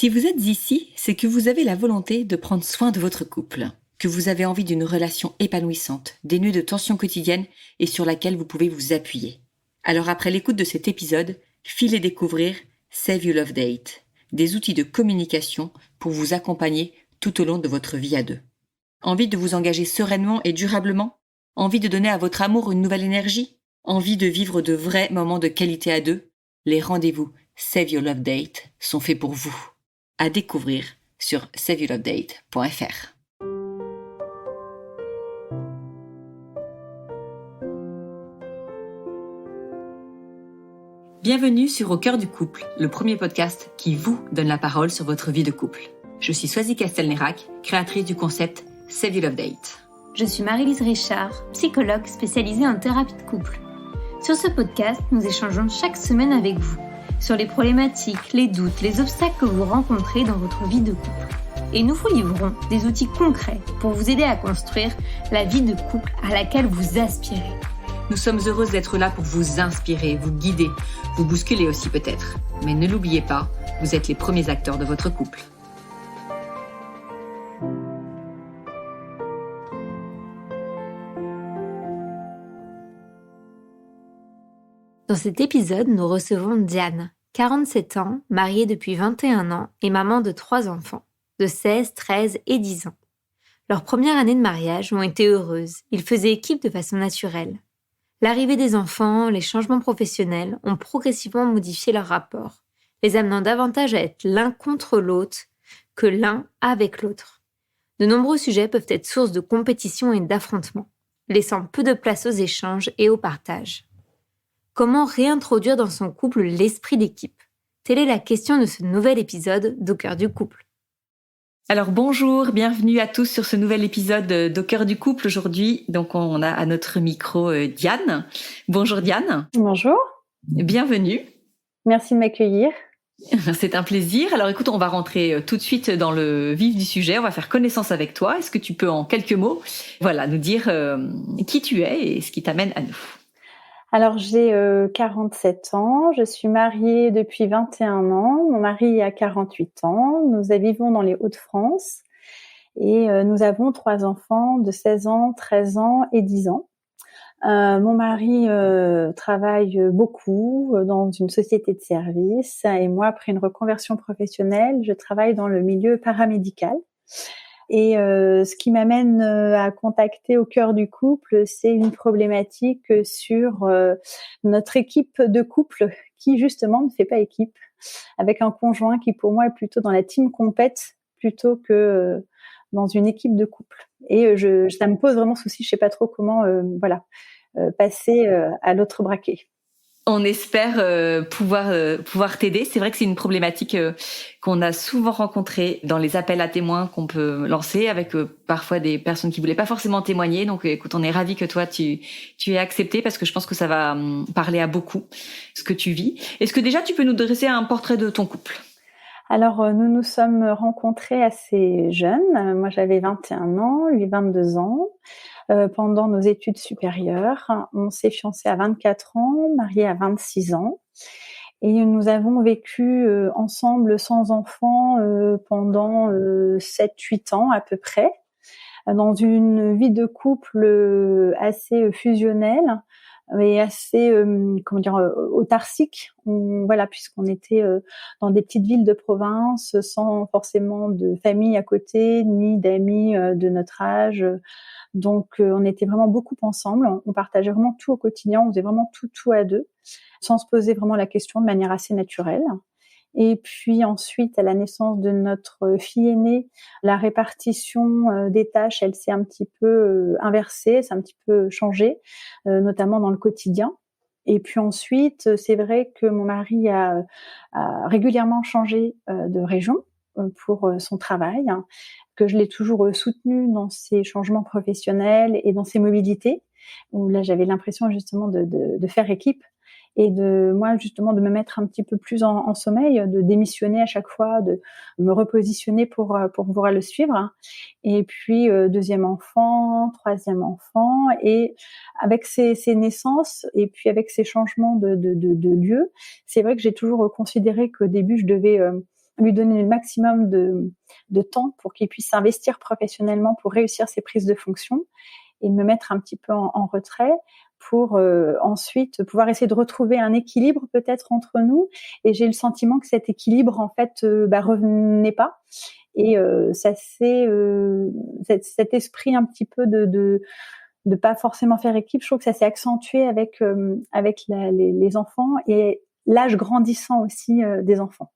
Si vous êtes ici, c'est que vous avez la volonté de prendre soin de votre couple, que vous avez envie d'une relation épanouissante, dénuée de tensions quotidiennes et sur laquelle vous pouvez vous appuyer. Alors après l'écoute de cet épisode, filez découvrir Save Your Love Date, des outils de communication pour vous accompagner tout au long de votre vie à deux. Envie de vous engager sereinement et durablement? Envie de donner à votre amour une nouvelle énergie? Envie de vivre de vrais moments de qualité à deux? Les rendez-vous Save Your Love Date sont faits pour vous. À découvrir sur saveyourlovedate.fr. Bienvenue sur Au cœur du couple, le premier podcast qui vous donne la parole sur votre vie de couple. Je suis Swazi Castelnerac, créatrice du concept Save Your Love Date. Je suis Marie-Lise Richard, psychologue spécialisée en thérapie de couple. Sur ce podcast, nous échangeons chaque semaine avec vous sur les problématiques, les doutes, les obstacles que vous rencontrez dans votre vie de couple. Et nous vous livrons des outils concrets pour vous aider à construire la vie de couple à laquelle vous aspirez. Nous sommes heureuses d'être là pour vous inspirer, vous guider, vous bousculer aussi peut-être. Mais ne l'oubliez pas, vous êtes les premiers acteurs de votre couple. Dans cet épisode, nous recevons Diane, 47 ans, mariée depuis 21 ans et maman de 3 enfants, de 16, 13 et 10 ans. Leurs premières années de mariage ont été heureuses, ils faisaient équipe de façon naturelle. L'arrivée des enfants, les changements professionnels ont progressivement modifié leur rapport, les amenant davantage à être l'un contre l'autre que l'un avec l'autre. De nombreux sujets peuvent être source de compétition et d'affrontement, laissant peu de place aux échanges et au partage. Comment réintroduire dans son couple l'esprit d'équipe? Telle est la question de ce nouvel épisode d'Au cœur du couple. Alors bonjour, bienvenue à tous sur ce nouvel épisode d'Au cœur du couple aujourd'hui. Donc on a à notre micro Diane. Bonjour Diane. Bonjour. Bienvenue. Merci de m'accueillir. C'est un plaisir. Alors écoute, on va rentrer tout de suite dans le vif du sujet. On va faire connaissance avec toi. Est-ce que tu peux en quelques mots, nous dire qui tu es et ce qui t'amène à nous? Alors j'ai 47 ans, je suis mariée depuis 21 ans, mon mari a 48 ans, nous vivons dans les Hauts-de-France et nous avons 3 enfants de 16 ans, 13 ans et 10 ans. Mon mari travaille beaucoup dans une société de services et moi, après une reconversion professionnelle, je travaille dans le milieu paramédical. Et ce qui m'amène à contacter Au cœur du couple, c'est une problématique sur notre équipe de couple qui justement ne fait pas équipe, avec un conjoint qui pour moi est plutôt dans la team compète plutôt que dans une équipe de couple. Et ça me pose vraiment souci, je sais pas trop comment passer à l'autre braquet. On espère pouvoir t'aider. C'est vrai que c'est une problématique qu'on a souvent rencontrée dans les appels à témoins qu'on peut lancer avec parfois des personnes qui voulaient pas forcément témoigner. Donc écoute, on est ravis que toi tu aies accepté parce que je pense que ça va parler à beaucoup ce que tu vis. Est-ce que déjà tu peux nous dresser un portrait de ton couple? Alors nous nous sommes rencontrés assez jeunes. Moi j'avais 21 ans, lui 22 ans. Pendant nos études supérieures. On s'est fiancés à 24 ans, mariés à 26 ans. Et nous avons vécu ensemble sans enfants pendant 7-8 ans à peu près, dans une vie de couple assez fusionnelle et assez autarcique. Puisqu'on était dans des petites villes de province sans forcément de famille à côté ni d'amis de notre âge. Donc, on était vraiment beaucoup ensemble. On partageait vraiment tout au quotidien. On faisait vraiment tout à deux, sans se poser vraiment la question de manière assez naturelle. Et puis ensuite, à la naissance de notre fille aînée, la répartition des tâches, elle s'est un petit peu inversée, s'est un petit peu changée, notamment dans le quotidien. Et puis ensuite, c'est vrai que mon mari a régulièrement changé de région pour son travail, que je l'ai toujours soutenu dans ses changements professionnels et dans ses mobilités, où là j'avais l'impression justement de faire équipe et de moi justement de me mettre un petit peu plus en sommeil, de démissionner à chaque fois, de me repositionner pour pouvoir le suivre. Et puis deuxième enfant, troisième enfant, et avec ces naissances et puis avec ces changements de lieu, c'est vrai que j'ai toujours considéré qu'au début je devais lui donner le maximum de temps pour qu'il puisse s'investir professionnellement pour réussir ses prises de fonction et me mettre un petit peu en retrait pour ensuite pouvoir essayer de retrouver un équilibre peut-être entre nous. Et j'ai eu le sentiment que cet équilibre, en fait, revenait pas. Et ça c'est cet esprit un petit peu de pas forcément faire équipe. Je trouve que ça s'est accentué avec les enfants et l'âge grandissant aussi des enfants.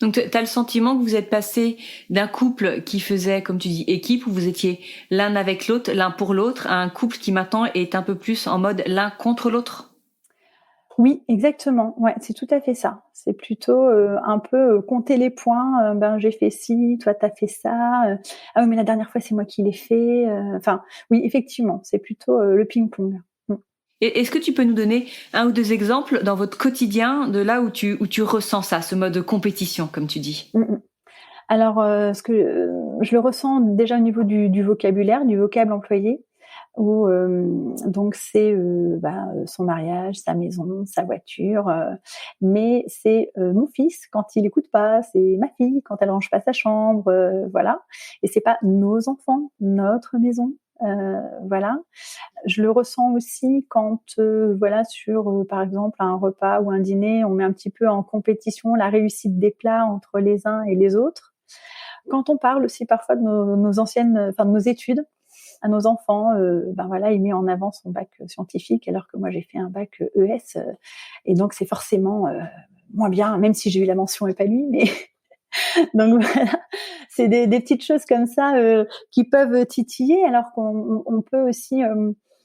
Donc, tu as le sentiment que vous êtes passé d'un couple qui faisait, comme tu dis, équipe, où vous étiez l'un avec l'autre, l'un pour l'autre, à un couple qui maintenant est un peu plus en mode l'un contre l'autre? Oui, exactement. Ouais, c'est tout à fait ça. C'est plutôt un peu compter les points. J'ai fait ci, toi t'as fait ça. Ah oui, mais la dernière fois c'est moi qui l'ai fait. Enfin, oui, effectivement, c'est plutôt le ping-pong. Et est-ce que tu peux nous donner un ou deux exemples dans votre quotidien de là où tu ressens ça, ce mode de compétition, comme tu dis? Alors, je le ressens déjà au niveau du vocabulaire, du vocable employé, où donc c'est son mariage, sa maison, sa voiture, mais c'est mon fils quand il écoute pas, c'est ma fille quand elle range pas sa chambre, voilà. Et c'est pas nos enfants, notre maison, voilà. Je le ressens aussi quand sur par exemple un repas ou un dîner, on met un petit peu en compétition la réussite des plats entre les uns et les autres. Quand on parle aussi parfois de de nos études à nos enfants, il met en avant son bac scientifique alors que moi j'ai fait un bac ES, et donc c'est forcément moins bien, même si j'ai eu la mention et pas lui, mais donc voilà, c'est des petites choses comme ça qui peuvent titiller, alors qu'on peut aussi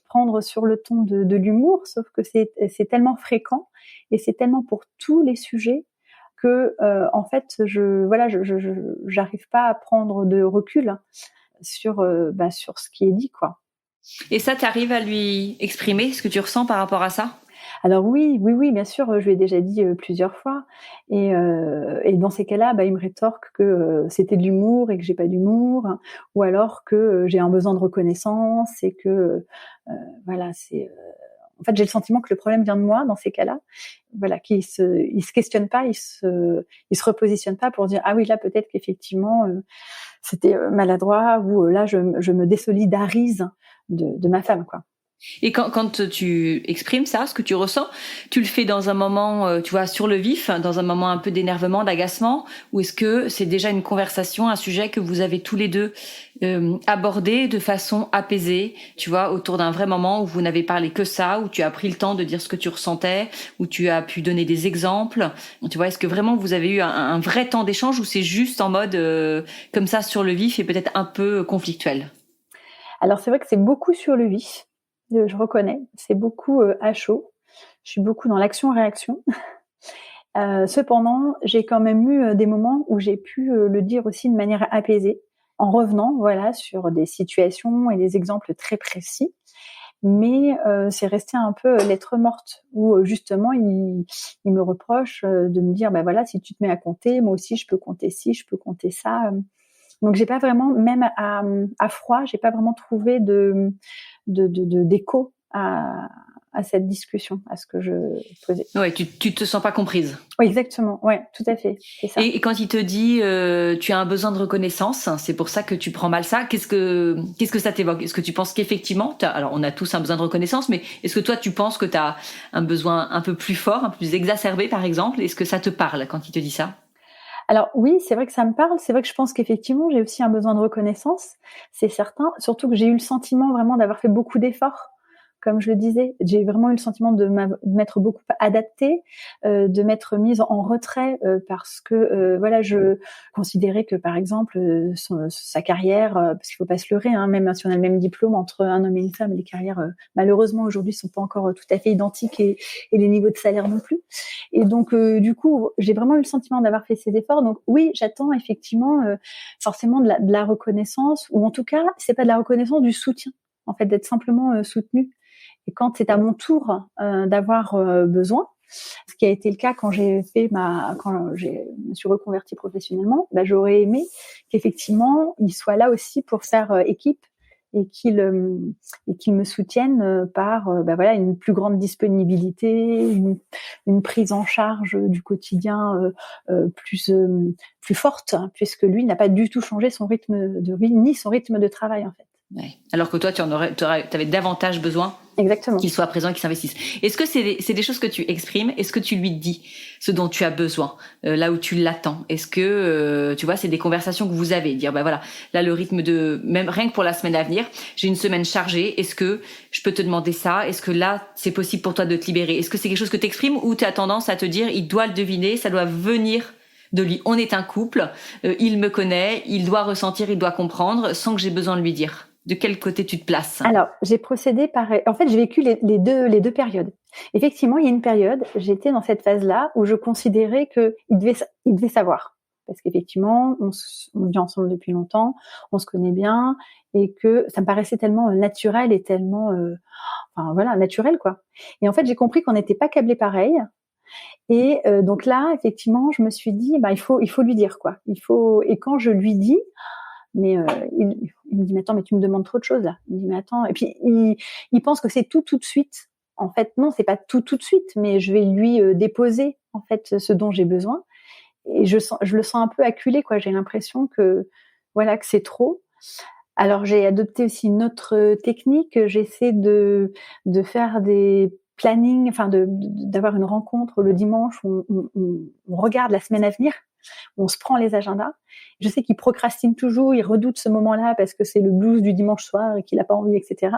prendre sur le ton de l'humour, sauf que c'est tellement fréquent et c'est tellement pour tous les sujets que en fait je j'arrive pas à prendre de recul sur ce qui est dit, quoi. Et ça, tu arrives à lui exprimer ce que tu ressens par rapport à ça? Alors oui, bien sûr, je lui ai déjà dit plusieurs fois, et dans ces cas-là, il me rétorque que c'était de l'humour et que j'ai pas d'humour, ou alors que j'ai un besoin de reconnaissance et que c'est en fait, j'ai le sentiment que le problème vient de moi dans ces cas-là. Voilà, il se questionne pas, il se repositionne pas pour dire ah oui, là peut-être qu'effectivement c'était maladroit, ou là je me désolidarise de ma femme, quoi. Et quand tu exprimes ça, ce que tu ressens, tu le fais dans un moment, tu vois, sur le vif, dans un moment un peu d'énervement, d'agacement, ou est-ce que c'est déjà une conversation, un sujet que vous avez tous les deux abordé de façon apaisée, tu vois, autour d'un vrai moment où vous n'avez parlé que ça, où tu as pris le temps de dire ce que tu ressentais, où tu as pu donner des exemples, tu vois, est-ce que vraiment vous avez eu un vrai temps d'échange, ou c'est juste en mode comme ça sur le vif et peut-être un peu conflictuel? Alors c'est vrai que c'est beaucoup sur le vif. Je reconnais, c'est beaucoup à chaud. Je suis beaucoup dans l'action-réaction. Cependant, j'ai quand même eu des moments où j'ai pu le dire aussi de manière apaisée, en revenant, voilà, sur des situations et des exemples très précis. Mais c'est resté un peu lettre morte, où justement il me reproche de me dire voilà, si tu te mets à compter, moi aussi je peux compter ci, je peux compter ça. Donc j'ai pas vraiment, même à froid, j'ai pas vraiment trouvé d'écho à cette discussion, à ce que je posais. Ouais, tu te sens pas comprise. Oui, exactement. Ouais, tout à fait. C'est ça. Et quand il te dit tu as un besoin de reconnaissance, c'est pour ça que tu prends mal ça. Qu'est-ce que ça t'évoque? Est-ce que tu penses qu'effectivement, alors on a tous un besoin de reconnaissance, mais est-ce que toi tu penses que tu as un besoin un peu plus fort, un peu plus exacerbé par exemple? Est-ce que ça te parle quand il te dit ça? Alors oui, c'est vrai que ça me parle. C'est vrai que je pense qu'effectivement, j'ai aussi un besoin de reconnaissance, c'est certain. Surtout que j'ai eu le sentiment vraiment d'avoir fait beaucoup d'efforts. Comme je le disais, j'ai vraiment eu le sentiment de m'être beaucoup adaptée, de m'être mise en retrait parce que je considérais que par exemple sa carrière, parce qu'il faut pas se leurrer, hein, même si on a le même diplôme entre un homme et une femme, les carrières malheureusement aujourd'hui sont pas encore tout à fait identiques, et les niveaux de salaire non plus. Et donc du coup, j'ai vraiment eu le sentiment d'avoir fait ces efforts. Donc oui, j'attends effectivement forcément de la reconnaissance, ou en tout cas, c'est pas de la reconnaissance, du soutien, en fait, d'être simplement soutenue. Et quand c'est à mon tour d'avoir besoin, ce qui a été le cas quand je me suis reconvertie professionnellement, j'aurais aimé qu'effectivement il soit là aussi pour faire équipe et qu'ils me soutiennent par voilà une plus grande disponibilité, une prise en charge du quotidien plus forte, hein, puisque lui n'a pas du tout changé son rythme de vie ni son rythme de travail en fait. Ouais. Alors que toi, tu avais davantage besoin Exactement. qu'il soit présent, qu'il s'investisse. Est-ce que c'est des choses que tu exprimes? Est-ce que tu lui dis ce dont tu as besoin, là où tu l'attends? Est-ce que, tu vois, c'est des conversations que vous avez? Dire, voilà, là, le rythme même rien que pour la semaine à venir, j'ai une semaine chargée. Est-ce que je peux te demander ça? Est-ce que là, c'est possible pour toi de te libérer? Est-ce que c'est quelque chose que tu exprimes ou tu as tendance à te dire, il doit le deviner, ça doit venir de lui? On est un couple, il me connaît, il doit ressentir, il doit comprendre, sans que j'ai besoin de lui dire. De quel côté tu te places? Alors, j'ai procédé en fait, j'ai vécu les deux périodes. Effectivement, il y a une période, j'étais dans cette phase-là où je considérais que il devait savoir. Parce qu'effectivement, on vit ensemble depuis longtemps, on se connaît bien, et que ça me paraissait tellement naturel et tellement, naturel, quoi. Et en fait, j'ai compris qu'on n'était pas câblés pareil. Et donc là, effectivement, je me suis dit, il faut lui dire, quoi. Et quand je lui dis, mais il me dit, mais attends, mais tu me demandes trop de choses là. Il me dit, mais attends. Et puis il pense que c'est tout de suite. En fait, non, c'est pas tout de suite, mais je vais lui déposer en fait ce dont j'ai besoin. Et je le sens un peu acculé, quoi. J'ai l'impression que voilà, que c'est trop. Alors j'ai adopté aussi une autre technique. J'essaie de faire des plannings, enfin d'avoir une rencontre le dimanche où on regarde la semaine à venir. On se prend les agendas. Je sais qu'il procrastine toujours, il redoute ce moment-là parce que c'est le blues du dimanche soir et qu'il n'a pas envie, etc.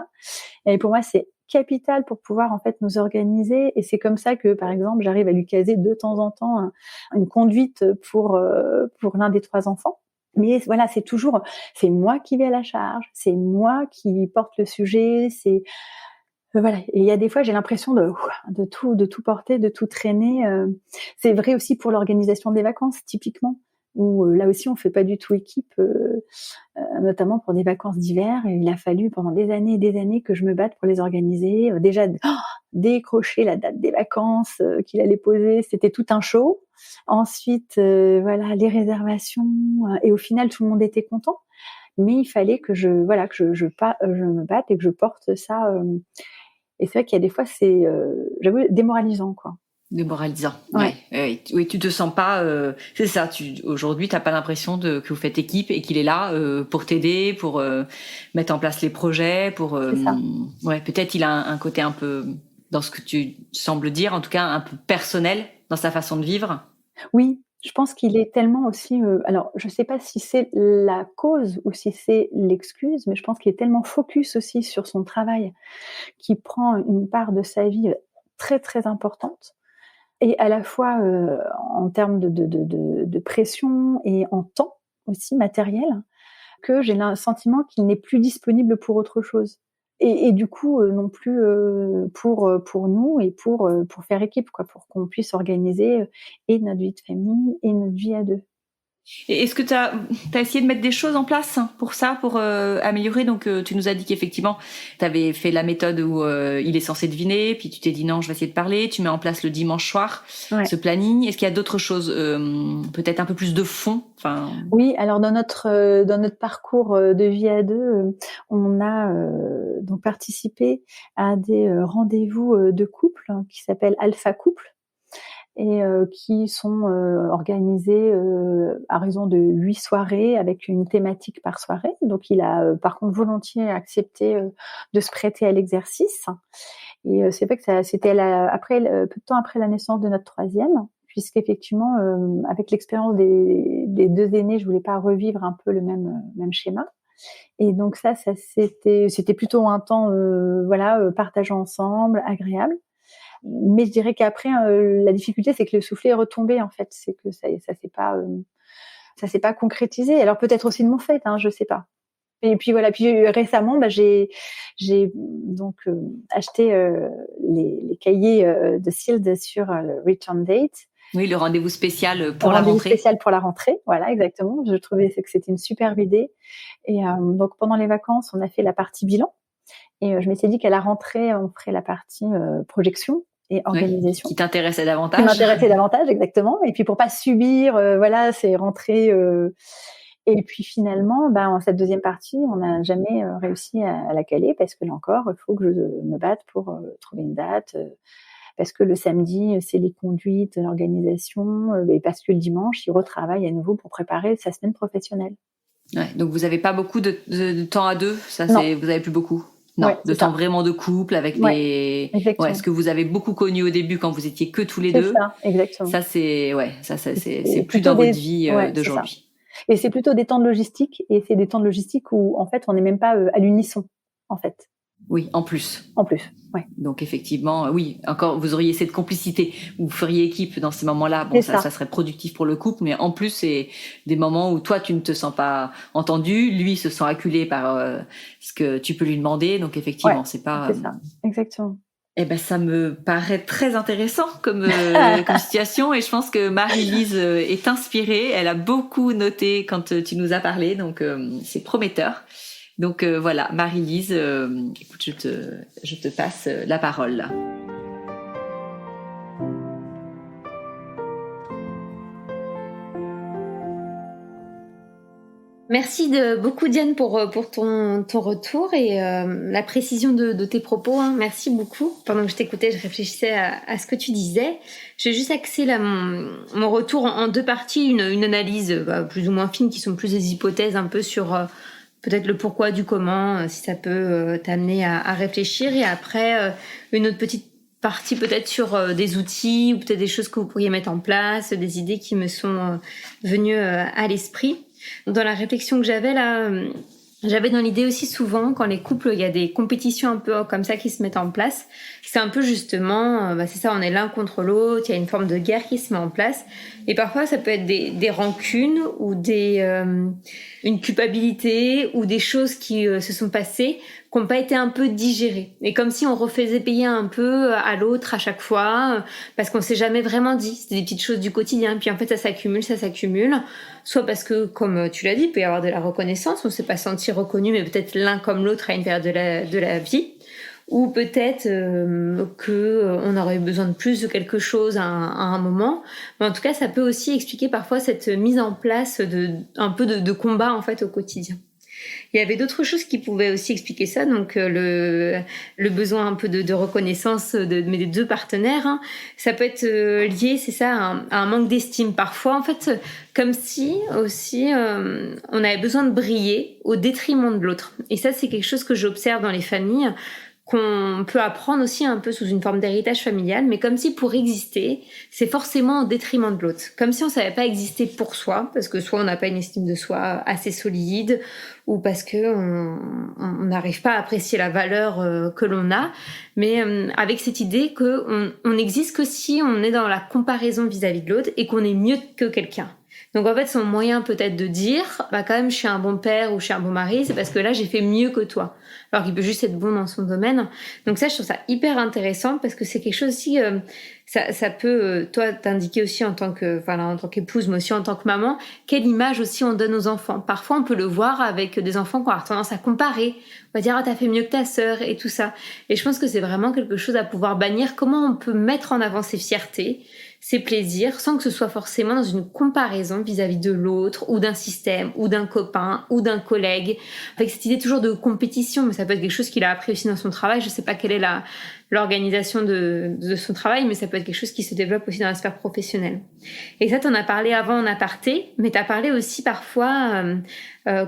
Et pour moi, c'est capital pour pouvoir en fait nous organiser. Et c'est comme ça que, par exemple, j'arrive à lui caser de temps en temps une conduite pour l'un des 3 enfants. Mais voilà, c'est moi qui vais à la charge, c'est moi qui porte le sujet, c'est voilà. Et il y a des fois, j'ai l'impression de tout porter, de tout traîner. C'est vrai aussi pour l'organisation des vacances, typiquement, où là aussi, on fait pas du tout équipe, notamment pour des vacances d'hiver. Et il a fallu pendant des années et des années que je me batte pour les organiser. Déjà, décrocher la date des vacances qu'il allait poser, c'était tout un show. Ensuite, les réservations. Et au final, tout le monde était content. Mais il fallait que je me batte et que je porte ça. Et c'est vrai qu'il y a des fois, c'est, j'avoue, démoralisant, quoi. Démoralisant. Ouais. Oui, tu te sens pas. C'est ça. Aujourd'hui, t'as pas l'impression que vous faites équipe et qu'il est là pour t'aider, pour mettre en place les projets, pour. C'est ça. Ouais, peut-être il a un côté un peu dans ce que tu sembles dire, en tout cas un peu personnel dans sa façon de vivre. Oui. Je pense qu'il est tellement aussi, alors je sais pas si c'est la cause ou si c'est l'excuse, mais je pense qu'il est tellement focus aussi sur son travail, qui prend une part de sa vie très très importante, et à la fois en termes de pression et en temps aussi matériel, que j'ai le sentiment qu'il n'est plus disponible pour autre chose. Et du coup, non plus pour nous et pour faire équipe, quoi, pour qu'on puisse organiser et notre vie de famille et notre vie à deux. Et est-ce que tu as essayé de mettre des choses en place pour ça, pour améliorer? Donc, tu nous as dit qu'effectivement, tu avais fait la méthode où il est censé deviner, puis tu t'es dit non, je vais essayer de parler. Tu mets en place le dimanche soir, ce planning. Est-ce qu'il y a d'autres choses, peut-être un peu plus de fond? Oui, alors dans notre parcours de vie à deux, on a donc participé à des rendez-vous de couple qui s'appellent Alpha Couple, et qui sont organisés à raison de 8 soirées avec une thématique par soirée. Donc il a par contre volontiers accepté de se prêter à l'exercice. Et c'est vrai que c'était peu de temps après la naissance de notre 3e, puisqu'effectivement, avec l'expérience des 2 aînés, je voulais pas revivre un peu le même schéma. Et donc ça c'était plutôt un temps partageant ensemble, agréable. Mais je dirais qu'après, la difficulté, c'est que le soufflet est retombé, en fait. C'est que ça s'est pas concrétisé. Alors peut-être aussi de mon fait, je sais pas. Et puis voilà. Puis récemment, j'ai donc acheté les cahiers de Sealed sur le return date. Oui, le rendez-vous spécial pour la rentrée. Le rendez-vous spécial pour la rentrée, voilà, exactement. Je trouvais que c'était une superbe idée. Et donc pendant les vacances, on a fait la partie bilan. Et je m'étais dit qu'à la rentrée, on ferait la partie projection et organisation. Qui t'intéressait davantage. Qui m'intéressait davantage, exactement. Et puis pour pas subir, ces rentrées Et puis finalement, en cette deuxième partie, on n'a jamais réussi à la caler parce que là encore, il faut que je me batte pour trouver une date. Parce que le samedi, c'est les conduites, l'organisation, et parce que le dimanche, il retravaille à nouveau pour préparer sa semaine professionnelle. Ouais, donc vous n'avez pas beaucoup de temps à deux, Non. Vous n'avez plus beaucoup. Non, Ouais, de temps vraiment de couple avec les. Exactement. Ouais, ce que vous avez beaucoup connu au début quand vous étiez que tous les C'est deux. ça, exactement. Ça c'est plus dans votre vie d'aujourd'hui. Et c'est plutôt des temps de logistique, et c'est des temps de logistique où en fait on n'est même pas à l'unisson, en fait. Oui, en plus. En plus, ouais. Donc effectivement, oui, encore vous auriez cette complicité, vous feriez équipe dans ces moments-là. Bon, ça serait productif pour le couple, mais en plus c'est des moments où toi tu ne te sens pas entendu, lui se sent acculé par ce que tu peux lui demander. Donc effectivement, c'est pas. C'est ça, exactement. Eh ben, ça me paraît très intéressant comme situation, et je pense que Marie-Lise est inspirée. Elle a beaucoup noté quand tu nous as parlé, donc c'est prometteur. Donc voilà, Marie-Lise, écoute, je te passe la parole. Merci beaucoup Diane pour ton retour et la précision de tes propos. Hein. Merci beaucoup. Pendant que je t'écoutais, je réfléchissais à ce que tu disais. J'ai juste axé là mon retour en deux parties, une analyse plus ou moins fine qui sont plus des hypothèses un peu sur peut-être le pourquoi du comment, si ça peut t'amener à réfléchir, et après une autre petite partie peut-être sur des outils ou peut-être des choses que vous pourriez mettre en place, des idées qui me sont venues à l'esprit. Dans la réflexion que j'avais là, j'avais dans l'idée aussi souvent quand les couples, il y a des compétitions un peu comme ça qui se mettent en place. C'est un peu justement, c'est ça, on est l'un contre l'autre, il y a une forme de guerre qui se met en place. Et parfois, ça peut être des rancunes ou une culpabilité ou des choses qui se sont passées qui n'ont pas été un peu digérées. Et comme si on refaisait payer un peu à l'autre à chaque fois, parce qu'on s'est jamais vraiment dit. C'était des petites choses du quotidien. Puis en fait, ça s'accumule. Soit parce que, comme tu l'as dit, il peut y avoir de la reconnaissance, on ne s'est pas senti reconnu, mais peut-être l'un comme l'autre à une période de la vie. Ou peut-être qu'on aurait eu besoin de plus de quelque chose à un moment. Mais en tout cas, ça peut aussi expliquer parfois cette mise en place un peu de combat en fait au quotidien. Il y avait d'autres choses qui pouvaient aussi expliquer ça, donc le besoin un peu de reconnaissance mais des deux partenaires. Hein. Ça peut être lié, c'est ça, à un manque d'estime. Parfois, en fait, comme si aussi on avait besoin de briller au détriment de l'autre. Et ça, c'est quelque chose que j'observe dans les familles, qu'on peut apprendre aussi un peu sous une forme d'héritage familial, mais comme si pour exister, c'est forcément au détriment de l'autre. Comme si on savait pas exister pour soi, parce que soit on n'a pas une estime de soi assez solide, ou parce que on n'arrive pas à apprécier la valeur que l'on a, mais avec cette idée que on n'existe que si on est dans la comparaison vis-à-vis de l'autre et qu'on est mieux que quelqu'un. Donc en fait, son moyen peut-être de dire, quand même, je suis un bon père ou je suis un bon mari, c'est parce que là, j'ai fait mieux que toi. Alors qu'il peut juste être bon dans son domaine. Donc ça, je trouve ça hyper intéressant parce que c'est quelque chose aussi, ça peut, toi, t'indiquer aussi en tant qu'épouse, mais aussi en tant que maman, quelle image aussi on donne aux enfants. Parfois, on peut le voir avec des enfants qui ont tendance à comparer. On va dire, t'as fait mieux que ta sœur et tout ça. Et je pense que c'est vraiment quelque chose à pouvoir bannir. Comment on peut mettre en avant ses fiertés, ses plaisirs, sans que ce soit forcément dans une comparaison vis-à-vis de l'autre, ou d'un système, ou d'un copain, ou d'un collègue, avec cette idée toujours de compétition, mais ça peut être quelque chose qu'il a appris aussi dans son travail. Je sais pas quelle est l'organisation de son travail, mais ça peut être quelque chose qui se développe aussi dans la sphère professionnelle. Et ça, t'en as parlé avant en aparté, mais t'as parlé aussi parfois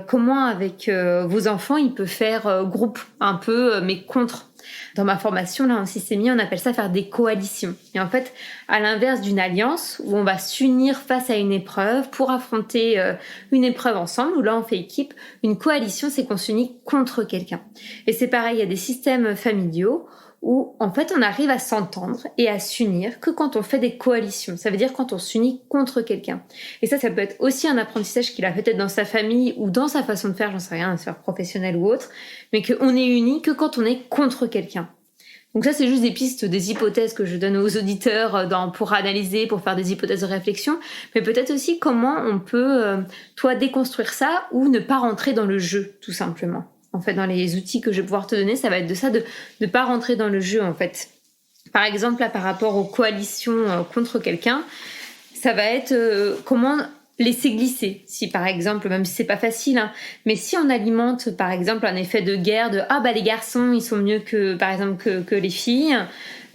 comment avec vos enfants, il peut faire groupe un peu, mais contre. Dans ma formation, là, en systémie, on appelle ça faire des coalitions. Et en fait, à l'inverse d'une alliance où on va s'unir face à une épreuve pour affronter une épreuve ensemble, où là, on fait équipe, une coalition, c'est qu'on s'unit contre quelqu'un. Et c'est pareil, il y a des systèmes familiaux où, en fait, on arrive à s'entendre et à s'unir que quand on fait des coalitions. Ça veut dire quand on s'unit contre quelqu'un. Et ça peut être aussi un apprentissage qu'il a peut-être dans sa famille ou dans sa façon de faire, j'en sais rien, dans sa sphère professionnelle ou autre, mais qu'on est unis que quand on est contre quelqu'un. Donc ça, c'est juste des pistes, des hypothèses que je donne aux auditeurs pour analyser, pour faire des hypothèses de réflexion, mais peut-être aussi comment on peut, toi, déconstruire ça ou ne pas rentrer dans le jeu, tout simplement. En fait, dans les outils que je vais pouvoir te donner, ça va être de ça, de ne pas rentrer dans le jeu, en fait. Par exemple, là, par rapport aux coalitions contre quelqu'un, ça va être comment laisser glisser. Si par exemple, même si c'est pas facile, hein, mais si on alimente par exemple un effet de guerre de les garçons ils sont mieux que par exemple que les filles,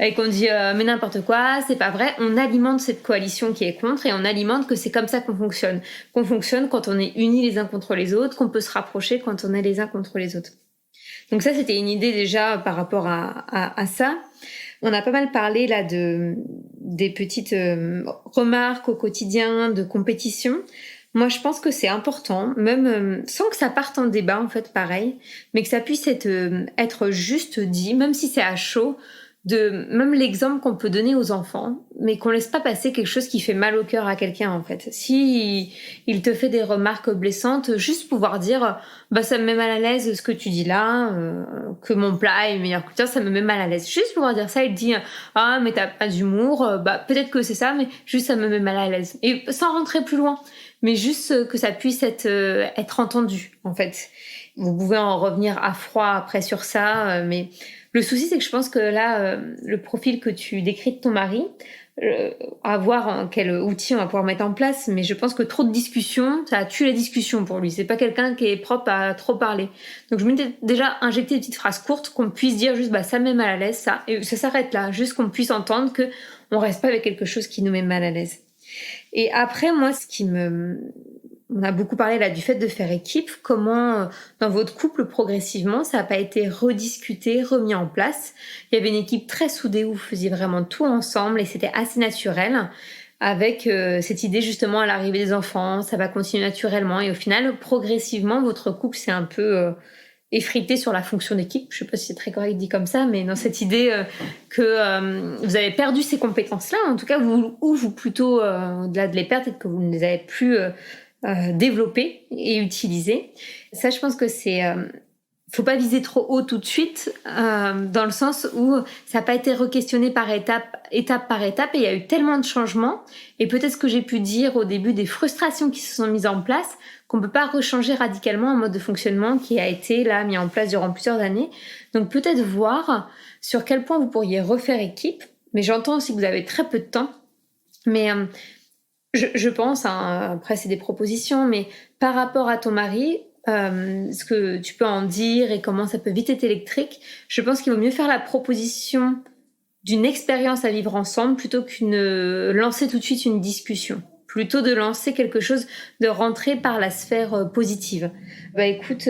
et qu'on dit mais n'importe quoi, c'est pas vrai, on alimente cette coalition qui est contre et on alimente que c'est comme ça qu'on fonctionne quand on est unis les uns contre les autres, qu'on peut se rapprocher quand on est les uns contre les autres. Donc ça, c'était une idée déjà par rapport à ça. On a pas mal parlé là des petites remarques au quotidien, de compétition. Moi, je pense que c'est important, même sans que ça parte en débat, en fait, pareil, mais que ça puisse être juste dit, même si c'est à chaud, même l'exemple qu'on peut donner aux enfants, mais qu'on laisse pas passer quelque chose qui fait mal au cœur à quelqu'un, en fait. Si il te fait des remarques blessantes, juste pouvoir dire, ça me met mal à l'aise ce que tu dis là, que mon plat est meilleur que toi, ça me met mal à l'aise. Juste pouvoir dire ça, il dit, mais t'as pas d'humour, peut-être que c'est ça, mais juste ça me met mal à l'aise. Et sans rentrer plus loin, mais juste que ça puisse être entendu, en fait. Vous pouvez en revenir à froid après sur ça, mais le souci, c'est que je pense que là, le profil que tu décris de ton mari, à voir quel outil on va pouvoir mettre en place, mais je pense que trop de discussions, ça tue la discussion pour lui. C'est pas quelqu'un qui est propre à trop parler. Donc je me dis déjà injecter des petites phrases courtes, qu'on puisse dire juste ça me met mal à l'aise, ça, et ça s'arrête là, juste qu'on puisse entendre que on reste pas avec quelque chose qui nous met mal à l'aise. Et après, moi, on a beaucoup parlé là du fait de faire équipe. Comment, dans votre couple, progressivement, ça n'a pas été rediscuté, remis en place. Il y avait une équipe très soudée où vous faisiez vraiment tout ensemble et c'était assez naturel. Avec cette idée justement à l'arrivée des enfants, ça va continuer naturellement. Et au final, progressivement, votre couple s'est un peu effrité sur la fonction d'équipe. Je sais pas si c'est très correct dit comme ça, mais dans cette idée que vous avez perdu ces compétences-là, en tout cas, vous plutôt, au-delà de les perdre, peut-être que vous ne les avez plus développer et utiliser. Ça, je pense que c'est faut pas viser trop haut tout de suite, dans le sens où ça n'a pas été re-questionné par étape par étape, et il y a eu tellement de changements, et peut-être ce que j'ai pu dire au début, des frustrations qui se sont mises en place, qu'on peut pas rechanger radicalement un mode de fonctionnement qui a été là mis en place durant plusieurs années. Donc peut-être voir sur quel point vous pourriez refaire équipe, mais j'entends aussi que vous avez très peu de temps, mais je pense, après c'est des propositions, mais par rapport à ton mari, ce que tu peux en dire et comment ça peut vite être électrique, je pense qu'il vaut mieux faire la proposition d'une expérience à vivre ensemble plutôt lancer tout de suite une discussion. Plutôt de lancer quelque chose, de rentrer par la sphère positive. Écoute,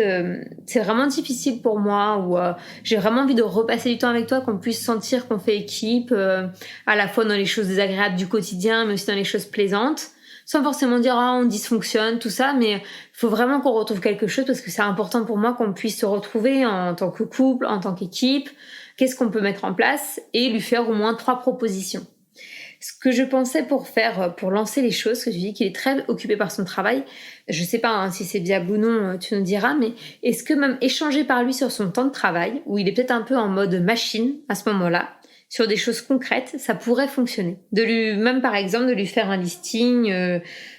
c'est vraiment difficile pour moi, où j'ai vraiment envie de repasser du temps avec toi, qu'on puisse sentir qu'on fait équipe, à la fois dans les choses désagréables du quotidien, mais aussi dans les choses plaisantes, sans forcément dire on dysfonctionne, tout ça, mais il faut vraiment qu'on retrouve quelque chose, parce que c'est important pour moi qu'on puisse se retrouver en tant que couple, en tant qu'équipe, qu'est-ce qu'on peut mettre en place, et lui faire au moins 3 propositions. Ce que je pensais pour lancer les choses, que tu dis qu'il est très occupé par son travail, je sais pas si c'est viable ou non, tu nous diras, mais est-ce que même échanger par lui sur son temps de travail, où il est peut-être un peu en mode machine à ce moment-là, sur des choses concrètes, ça pourrait fonctionner. Même par exemple, de lui faire un listing,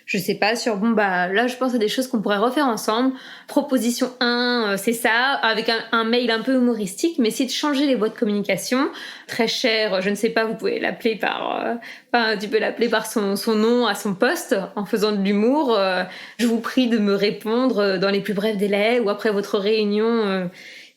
je sais pas, sur là je pense à des choses qu'on pourrait refaire ensemble. Proposition 1, c'est ça, avec un mail un peu humoristique, mais essayer de changer les voies de communication. Très cher, je ne sais pas, vous pouvez l'appeler tu peux l'appeler par son nom à son poste, en faisant de l'humour. Je vous prie de me répondre dans les plus brefs délais, ou après votre réunion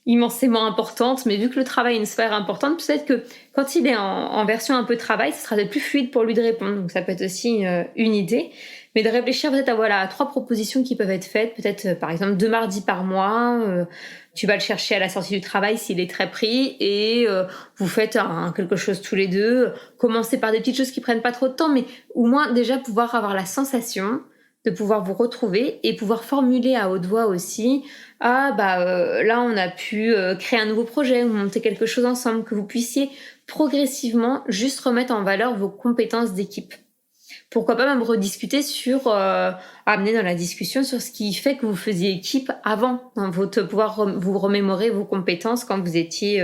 immensément importante, mais vu que le travail est une sphère importante, peut-être que quand il est en version un peu travail, ce sera peut-être plus fluide pour lui de répondre. Donc ça peut être aussi une idée, mais de réfléchir peut-être à 3 propositions qui peuvent être faites, peut-être par exemple 2 mardis par mois, tu vas le chercher à la sortie du travail s'il est très pris, et vous faites quelque chose tous les deux. Commencez par des petites choses qui prennent pas trop de temps, mais au moins déjà pouvoir avoir la sensation de pouvoir vous retrouver et pouvoir formuler à haute voix aussi là on a pu créer un nouveau projet ou monter quelque chose ensemble, que vous puissiez progressivement juste remettre en valeur vos compétences d'équipe. Pourquoi pas même rediscuter amener dans la discussion sur ce qui fait que vous faisiez équipe avant, pouvoir vous remémorer vos compétences quand vous étiez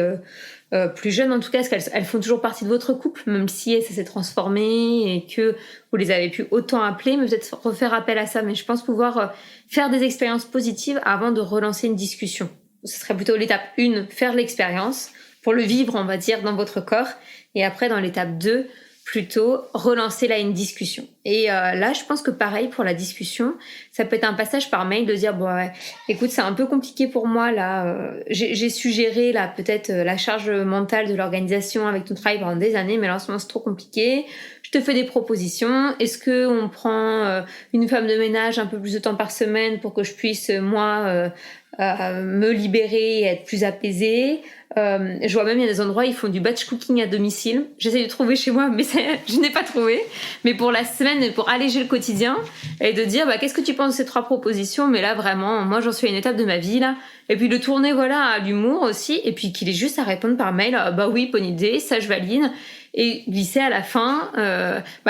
plus jeune. En tout cas, est-ce qu'elles font toujours partie de votre couple, même si ça s'est transformé et que vous les avez pu autant appeler, mais peut-être refaire appel à ça. Mais je pense pouvoir faire des expériences positives avant de relancer une discussion. Ce serait plutôt l'étape 1, faire l'expérience pour le vivre, on va dire, dans votre corps. Et après, dans l'étape 2, plutôt relancer là une discussion. Et là, je pense que pareil pour la discussion, ça peut être un passage par mail de dire bon, ouais, écoute, c'est un peu compliqué pour moi là. J'ai suggéré là peut-être la charge mentale de l'organisation avec ton travail pendant des années, mais là en ce moment c'est trop compliqué. Je te fais des propositions. Est-ce que on prend une femme de ménage un peu plus de temps par semaine pour que je puisse moi me libérer et être plus apaisée. Je vois même il y a des endroits où ils font du batch cooking à domicile. J'essaie de trouver chez moi, mais je n'ai pas trouvé. Mais pour la semaine, pour alléger le quotidien et de dire qu'est-ce que tu penses de ces 3 propositions. Mais là vraiment, moi j'en suis à une étape de ma vie là. Et puis le tourner à l'humour aussi. Et puis qu'il ait juste à répondre par mail. Oui, bonne idée, ça je valide. Et glisser à la fin,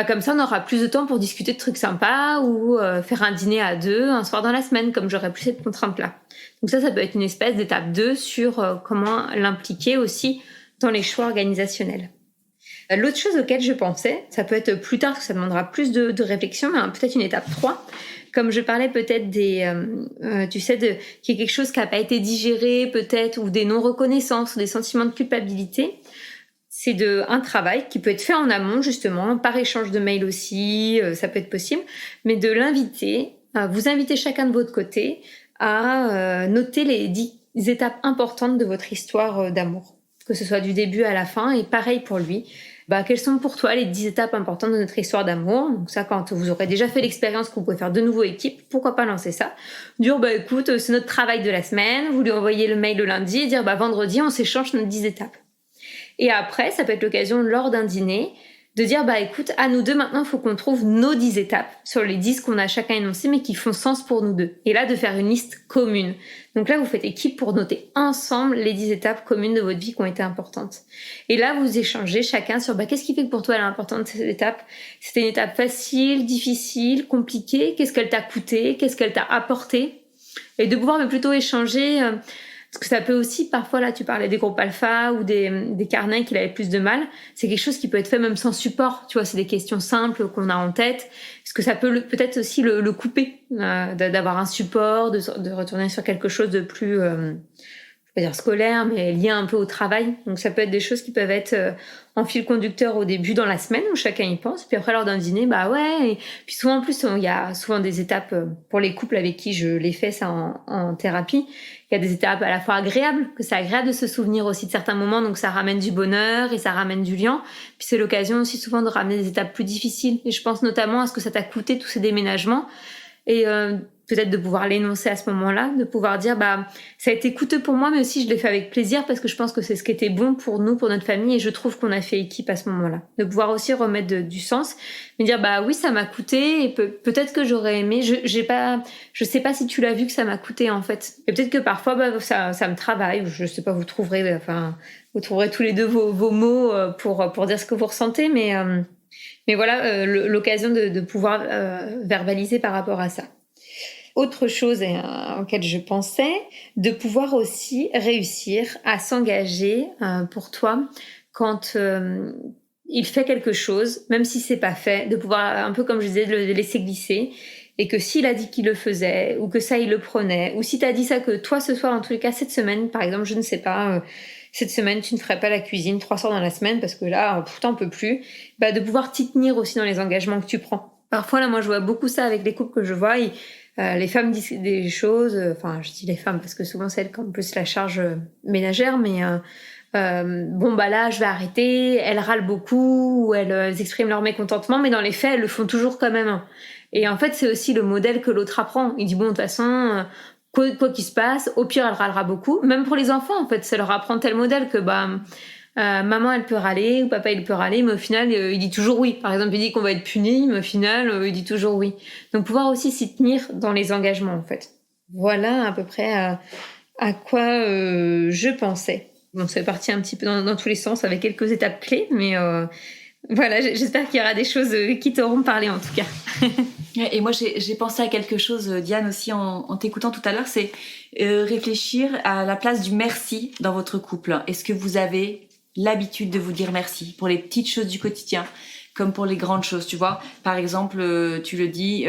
comme ça on aura plus de temps pour discuter de trucs sympas ou faire un dîner à 2 un soir dans la semaine, comme j'aurais plus cette contrainte-là. Donc ça peut être une espèce d'étape 2 sur comment l'impliquer aussi dans les choix organisationnels. L'autre chose auquel je pensais, ça peut être plus tard, parce que ça demandera plus de réflexion, mais peut-être une étape 3, comme je parlais peut-être qu'il y a quelque chose qui n'a pas été digéré peut-être, ou des non-reconnaissances, ou des sentiments de culpabilité. C'est un travail qui peut être fait en amont, justement, par échange de mails aussi, ça peut être possible, mais de l'inviter, vous invitez chacun de votre côté à noter les 10 étapes importantes de votre histoire d'amour, que ce soit du début à la fin, et pareil pour lui. Quelles sont pour toi les 10 étapes importantes de notre histoire d'amour? Donc ça, quand vous aurez déjà fait l'expérience que vous pouvez faire de nouveau équipe, pourquoi pas lancer ça? Dire, écoute, c'est notre travail de la semaine, vous lui envoyez le mail le lundi et dire, vendredi, on s'échange nos 10 étapes. Et après, ça peut être l'occasion, lors d'un dîner, de dire, écoute, à nous deux, maintenant, il faut qu'on trouve nos 10 étapes sur les 10 qu'on a chacun énoncées, mais qui font sens pour nous deux. Et là, de faire une liste commune. Donc là, vous faites équipe pour noter ensemble les 10 étapes communes de votre vie qui ont été importantes. Et là, vous échangez chacun sur, qu'est-ce qui fait que pour toi, elle est importante, cette étape? C'était une étape facile, difficile, compliquée? Qu'est-ce qu'elle t'a coûté? Qu'est-ce qu'elle t'a apporté? Et de pouvoir plutôt échanger... Parce que ça peut aussi, parfois, là, tu parlais des groupes alpha ou des carnets qui avaient plus de mal. C'est quelque chose qui peut être fait même sans support. Tu vois, c'est des questions simples qu'on a en tête. Parce que ça peut peut-être aussi le couper, d'avoir un support, de retourner sur quelque chose de plus, je vais pas dire scolaire, mais lié un peu au travail. Donc ça peut être des choses qui peuvent être en fil conducteur au début dans la semaine où chacun y pense. Puis après, lors d'un dîner, ouais. Et puis souvent, en plus, il y a souvent des étapes pour les couples avec qui je l'ai fait ça en thérapie. Il y a des étapes à la fois agréables, que c'est agréable de se souvenir aussi de certains moments, donc ça ramène du bonheur et ça ramène du lien. Puis c'est l'occasion aussi souvent de ramener des étapes plus difficiles. Et je pense notamment à ce que ça t'a coûté tous ces déménagements. Et peut-être de pouvoir l'énoncer à ce moment-là, de pouvoir dire ça a été coûteux pour moi, mais aussi je l'ai fait avec plaisir parce que je pense que c'est ce qui était bon pour nous, pour notre famille, et je trouve qu'on a fait équipe à ce moment-là. De pouvoir aussi remettre du sens, mais dire oui, ça m'a coûté, et peut-être que j'aurais aimé. Je sais pas si tu l'as vu que ça m'a coûté en fait. Et peut-être que parfois ça me travaille. Je sais pas, vous trouverez tous les deux vos mots pour dire ce que vous ressentez, mais voilà, l'occasion de pouvoir verbaliser par rapport à ça. Autre chose auquel je pensais, de pouvoir aussi réussir à s'engager pour toi quand il fait quelque chose, même si c'est pas fait, de pouvoir, un peu comme je disais, de le laisser glisser, et que s'il a dit qu'il le faisait, ou que ça il le prenait, ou si t'as dit ça que toi ce soir, en tous les cas cette semaine, par exemple, je ne sais pas, cette semaine tu ne ferais pas la cuisine 3 soirs dans la semaine parce que là, t'en peux plus, de pouvoir t'y tenir aussi dans les engagements que tu prends. Parfois là, moi je vois beaucoup ça avec les couples que je vois, les femmes disent des choses, je dis les femmes parce que souvent c'est elles qui ont plus la charge ménagère, mais là je vais arrêter, elles râlent beaucoup ou elles expriment leur mécontentement, mais dans les faits elles le font toujours quand même. Et en fait c'est aussi le modèle que l'autre apprend. Il dit de toute façon quoi qu'il se passe, au pire elle râlera beaucoup. Même pour les enfants en fait, ça leur apprend tel modèle que maman elle peut râler ou papa il peut râler, mais au final il dit toujours oui. Par exemple il dit qu'on va être puni, mais au final il dit toujours oui. Donc pouvoir aussi s'y tenir dans les engagements en fait. Voilà à peu près à quoi je pensais. Bon, c'est parti un petit peu dans tous les sens avec quelques étapes clés, mais voilà, j'espère qu'il y aura des choses qui t'auront parlé en tout cas. Et moi j'ai pensé à quelque chose, Diane, aussi en t'écoutant tout à l'heure, c'est réfléchir à la place du merci dans votre couple. Est-ce que vous avez l'habitude de vous dire merci pour les petites choses du quotidien comme pour les grandes choses, tu vois. Par exemple, tu le dis,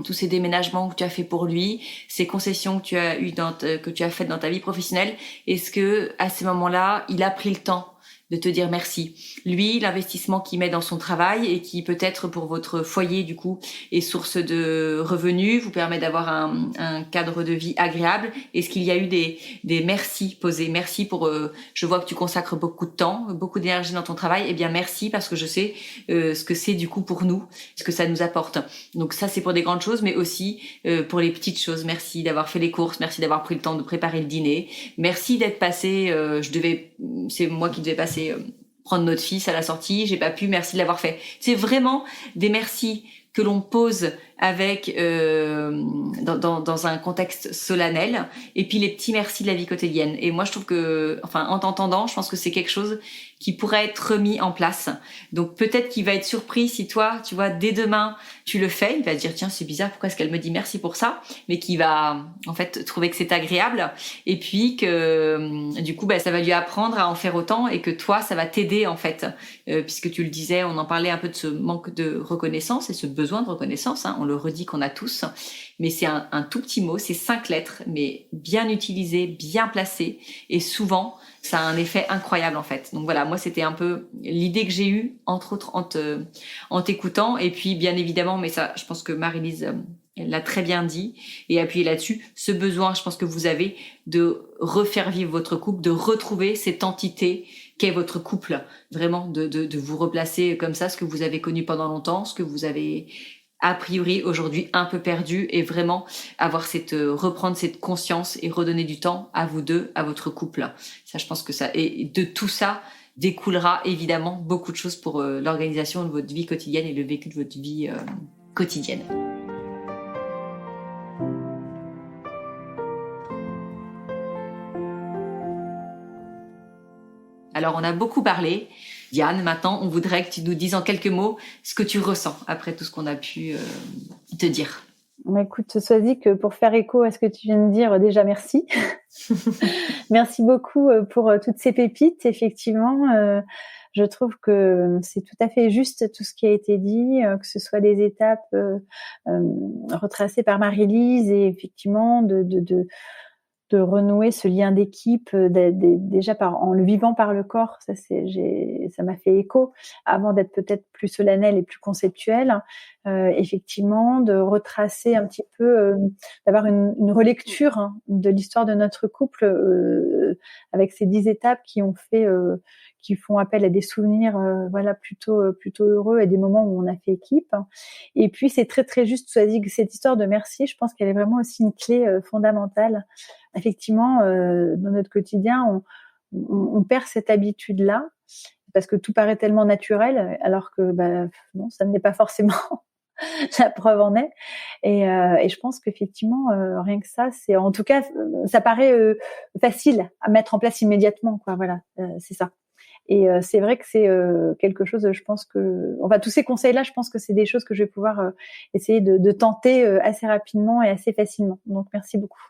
tous ces déménagements que tu as fait pour lui, ces concessions que tu as eues que tu as faites dans ta vie professionnelle, est-ce que à ces moments-là, il a pris le temps de te dire merci. Lui, l'investissement qu'il met dans son travail et qui peut-être pour votre foyer du coup est source de revenus, vous permet d'avoir un cadre de vie agréable. Est-ce qu'il y a eu des merci posés? Merci pour, je vois que tu consacres beaucoup de temps, beaucoup d'énergie dans ton travail. Eh bien merci parce que je sais ce que c'est du coup pour nous, ce que ça nous apporte. Donc ça c'est pour des grandes choses, mais aussi pour les petites choses. Merci d'avoir fait les courses, merci d'avoir pris le temps de préparer le dîner, merci d'être passé. C'est moi qui devais passer prendre notre fils à la sortie, j'ai pas pu, merci de l'avoir fait. C'est vraiment des merci que l'on pose avec dans un contexte solennel, et puis les petits merci de la vie quotidienne. Et moi je trouve que, enfin en t'entendant, je pense que c'est quelque chose qui pourrait être remis en place. Donc peut-être qu'il va être surpris si toi, tu vois, dès demain tu le fais, il va te dire tiens c'est bizarre, pourquoi est-ce qu'elle me dit merci pour ça, mais qui va en fait trouver que c'est agréable, et puis que du coup ça va lui apprendre à en faire autant, et que toi ça va t'aider en fait, puisque tu le disais, on en parlait un peu de ce manque de reconnaissance et ce besoin de reconnaissance, hein, on le redit qu'on a tous, mais c'est un tout petit mot, c'est 5 lettres, mais bien utilisé, bien placé, et souvent ça a un effet incroyable en fait. Donc voilà, moi c'était un peu l'idée que j'ai eue, entre autres en t'écoutant, et puis bien évidemment, mais ça je pense que Marie-Lise elle l'a très bien dit et appuyé là-dessus, ce besoin je pense que vous avez de refaire vivre votre couple, de retrouver cette entité qu'est votre couple, vraiment de vous replacer comme ça, ce que vous avez connu pendant longtemps, ce que vous avez a priori aujourd'hui un peu perdu, et vraiment avoir reprendre cette conscience et redonner du temps à vous deux, à votre couple. Ça, je pense que ça, et de tout ça découlera évidemment beaucoup de choses pour l'organisation de votre vie quotidienne et le vécu de votre vie quotidienne. Alors, on a beaucoup parlé. Diane, maintenant, on voudrait que tu nous dises en quelques mots ce que tu ressens après tout ce qu'on a pu te dire. Écoute, sois dit que pour faire écho à ce que tu viens de dire, déjà merci. Merci beaucoup pour toutes ces pépites. Effectivement, je trouve que c'est tout à fait juste tout ce qui a été dit, que ce soit les étapes retracées par Marie-Lise, et effectivement de renouer ce lien d'équipe déjà en le vivant par le corps. Ça m'a fait écho avant d'être peut-être plus solennel et plus conceptuel. Effectivement, de retracer un petit peu, d'avoir une relecture de l'histoire de notre couple avec ces 10 étapes qui font appel à des souvenirs plutôt heureux, et des moments où on a fait équipe. Et puis c'est très très juste, cette histoire de merci, je pense qu'elle est vraiment aussi une clé fondamentale. Effectivement, dans notre quotidien, on perd cette habitude-là parce que tout paraît tellement naturel, alors que non, ça ne l'est pas forcément. La preuve en est. Et je pense qu'effectivement, rien que ça, c'est, en tout cas, ça paraît facile à mettre en place immédiatement, quoi. Voilà, c'est ça. Et c'est vrai que c'est quelque chose, je pense que, enfin, tous ces conseils-là, je pense que c'est des choses que je vais pouvoir essayer de tenter assez rapidement et assez facilement. Donc, merci beaucoup.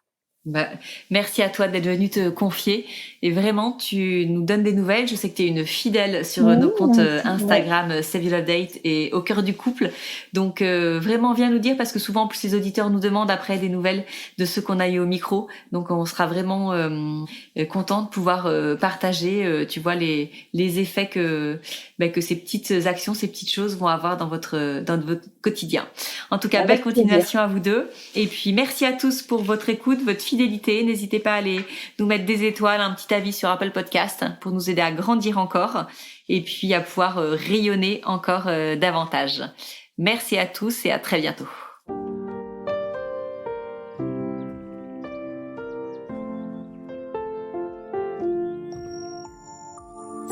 Merci à toi d'être venue te confier, et vraiment tu nous donnes des nouvelles. Je sais que tu es une fidèle sur nos comptes Instagram, Save Your Love Date et Au Cœur du Couple, donc vraiment viens nous dire, parce que souvent en plus les auditeurs nous demandent après des nouvelles de ceux qu'on a eu au micro, donc on sera vraiment content de pouvoir partager tu vois les effets que ces petites actions, ces petites choses vont avoir dans votre quotidien. En tout cas, belle continuation à vous deux, et puis merci à tous pour votre écoute, votre fidélité. N'hésitez pas à aller nous mettre des étoiles, un petit avis sur Apple Podcast pour nous aider à grandir encore, et puis à pouvoir rayonner encore davantage. Merci à tous et à très bientôt.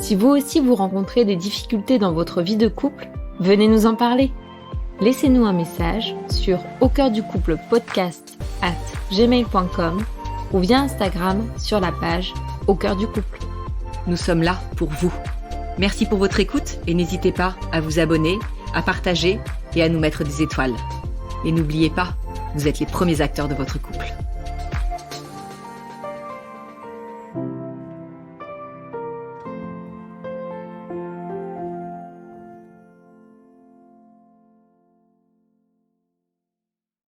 Si vous aussi vous rencontrez des difficultés dans votre vie de couple, venez nous en parler. Laissez-nous un message sur aucoeurducouplepodcast@gmail.com ou via Instagram sur la page Au Cœur du Couple. Nous sommes là pour vous. Merci pour votre écoute, et n'hésitez pas à vous abonner, à partager et à nous mettre des étoiles. Et n'oubliez pas, vous êtes les premiers acteurs de votre couple.